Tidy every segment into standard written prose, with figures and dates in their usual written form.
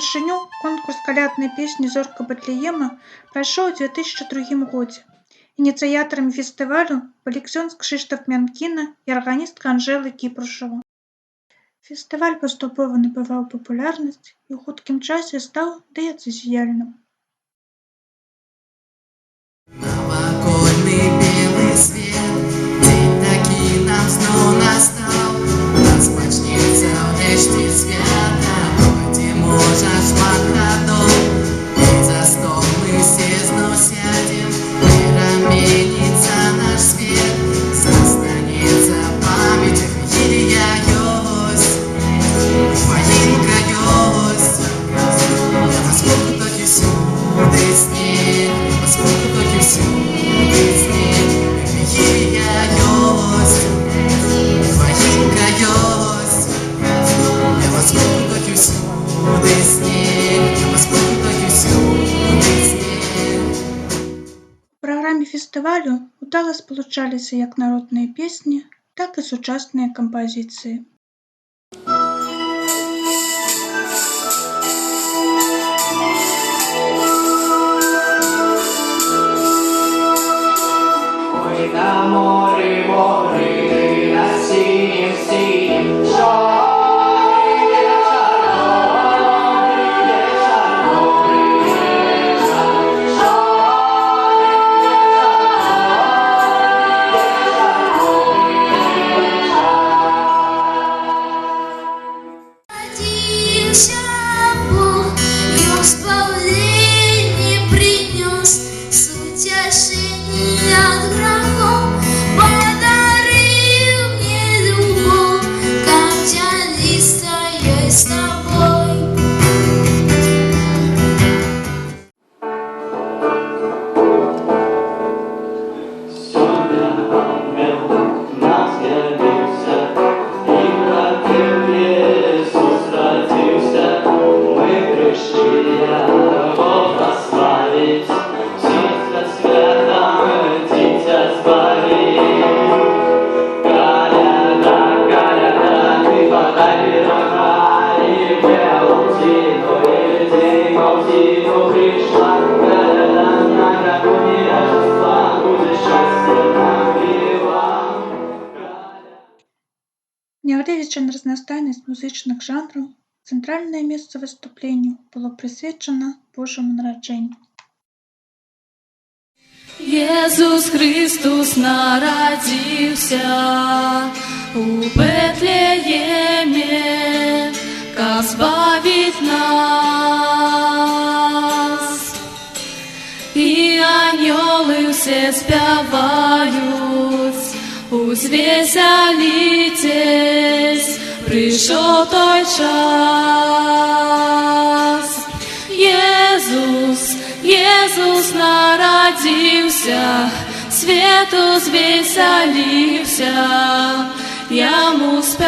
Упершыню конкурс каляднай песні зорка Бэтлеема прайшоў у 2002 годзе. Ініцыятарамі фестывалю былі ксёндз Кшыштаф Мянкіна і арганістка Анжэла Кіпрушава. Фестываль паступова набываў папулярнасць і ў хуткім часе стаў дыяцэзіяльным. Новогодний білий світ, день такий нам знов настав. Розпочнеться врешті свята, ходімо же шматходом. І за стол ми всі знов сядем, переменится наш світ. Застанеться пам'ять, Єлія йось, Маїнка йось. Поскольку тоді всюди сніг, поскольку тоді всюди сніг, Єлія йось, Маїнка йось. Поскольку тоді всюди сніг, поскольку тоді всюди сніг. У праграме фестывалю удала спалучаліся як народныя песні, так і сучасныя кампазіцыі. Ой, на морі, морі, на синім, синім, Родился Бог, и восполнение принес, с утешения от грехов подарил мне любовь, как тянистая с тобой. Сюда ангел нас явился, и родил Иисус родился. Мы пришли Его прославить, Птица святом Дитя сбавить. Коляда, коляда, ты подай пирога, и в Аутину, и день Аутину пришла. Коляда на накануне Рождества, будет счастье нам и вам. Нягледзячы на разнастайнасць музычных жанраў, цэнтральнае месца выступленняў было прысвечана Божаму нараджэнню. Иисус Христос народился у Бетлееме, как избавить нас. И ангелы все спевают, узвеселитесь, пришел той час. Иисус народился, свет узвеселился, Ему спевай.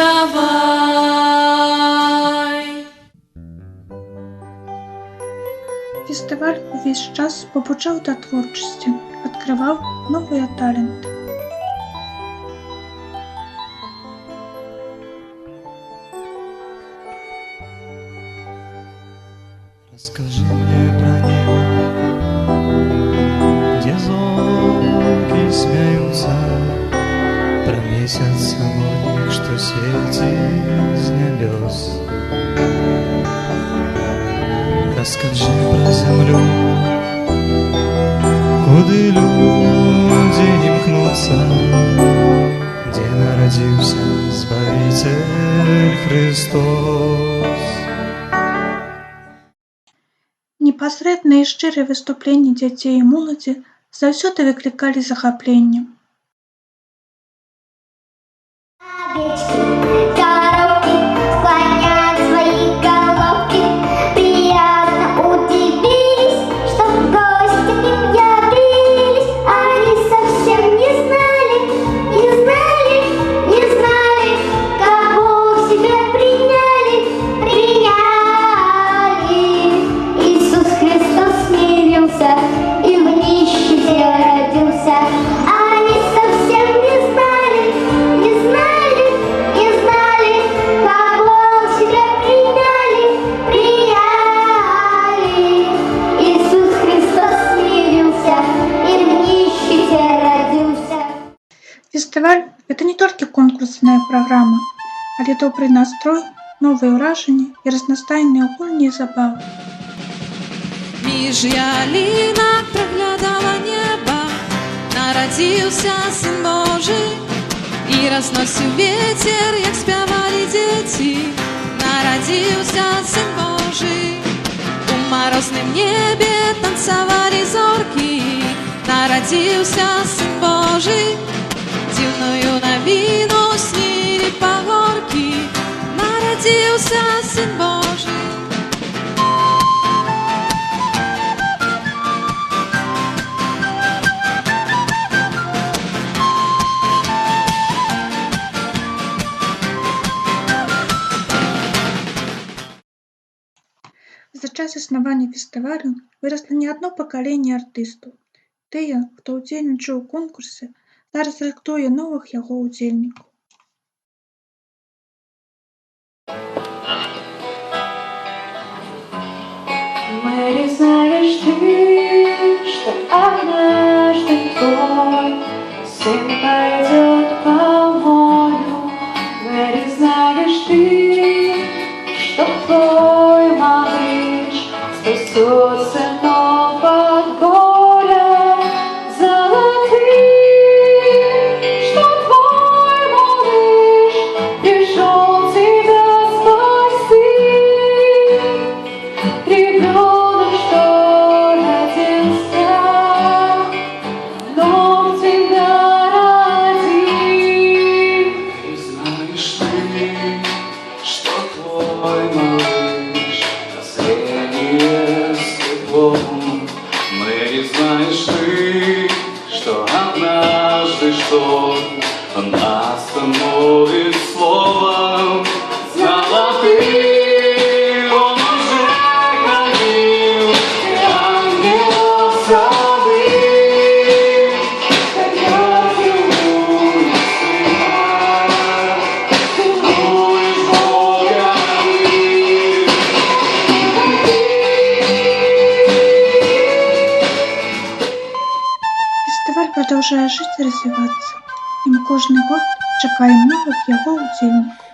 Фестываль увесь час пабуджаў да творчасці, адкрываў новыя таленты. Расскажи мне про небо, где зорки смеются, про месяц огонь, что светит с небес. Расскажи про землю, куды люди имкнутся, где народился Збавитель Христос. Непасрэдныя і шчырыя выступленні дзяцей і моладзі заўсёды выклікалі захапленне. Коровки склонят свои головки, приятно удивились, что гости к ним явились. Они совсем не знали, кого к себе приняли. Иисус Христос смирился и в нищете родился. Они праграма, але добры настрой, новыя ўражанні і разнастайныя гульні і забавы. Між ялінак праглядала неба, нарадзіўся сын Божы, і разносіў вецер, як спявалі дзеці. Нарадзіўся сын Божы, у марозным небе танцавалі зоркі. Нарадзіўся сын Божы, дзіўную навіну снілі пагоркі. Нарадзіўся сын Божы. За час існавання фестывалю вырасла не адно пакаленне артыстаў. Тыя, хто ўдзельнічаў у конкурсе, зараз рыхтуе новых яго ўдзельнікаў. Мэри, знаешь ты, что однажды твой сын пойдет по морю? Мэри, знаешь ты, что твой малыш спасется, но под горем золотым, что твой малыш пришел тебя спасти. Ребенок, что родился, дом тебя родил. И знаешь ты, что твой малыш зрение стеклом. Мэри, знаешь ты, что однажды шторм он остановит словом золотым. Он уже ходил и ангелов забыл, когда целует сына, целует Бога ты. Фестываль продолжае жыць і развівацца, і мы кожны год чакаем новых яго ўдзельнікаў.